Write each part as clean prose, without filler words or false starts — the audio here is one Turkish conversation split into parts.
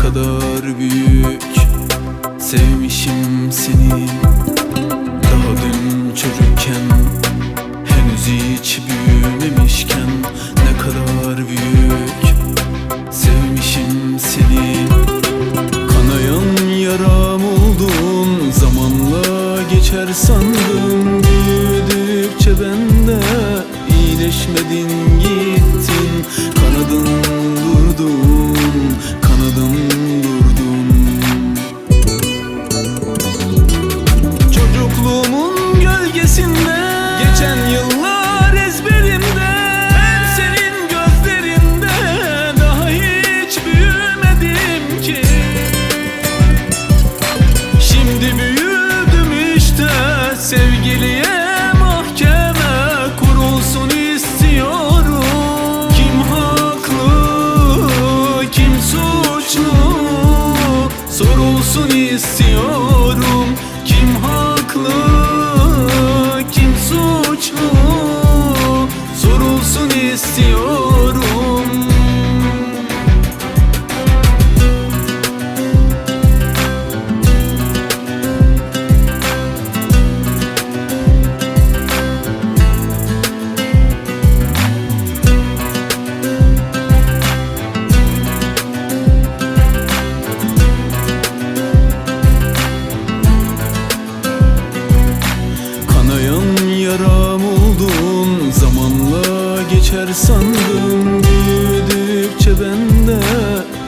kadar büyük sevmişim seni. Daha dün çocukken, henüz hiç büyümemişken, ne kadar büyük sevmişim seni. Kanayan yaram oldun, zamanla geçer sandım. Büyüdükçe bende iyileşmedin, gittin. Kanadın durdun, kanadım durdun. Çocukluğumun gölgesinde geçen yıllar ezberimde. Ben senin gözlerinde daha hiç büyümedim ki. Şimdi büyüdüm işte, sevgiliye mahkeme kurulsun istiyorum. Kim haklı, kim suçlu sorulsun istiyorum. Kim haklı, kim suçlu sorulsun istiyorum. Yaram oldun, zamanla geçer sandım. Büyüdükçe bende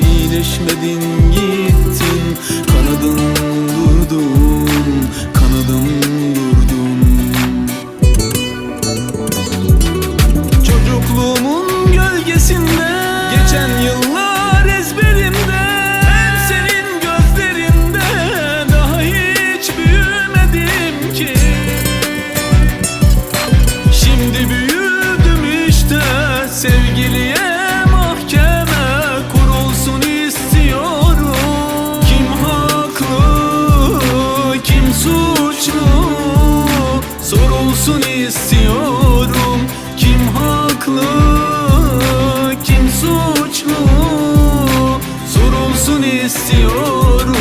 iyileşmedin, gittin. Kanadın durdun, kanadım durdun. Çocukluğumun gölgesinde geçen yıllar ezberimde. Ben senin gözlerinde daha hiç büyümedim ki. Şimdi büyüdüm işte, sevgiliye mahkeme kurulsun istiyorum. Kim haklı, kim suçlu sorulsun istiyorum. Kim haklı, kim suçlu sorulsun istiyorum.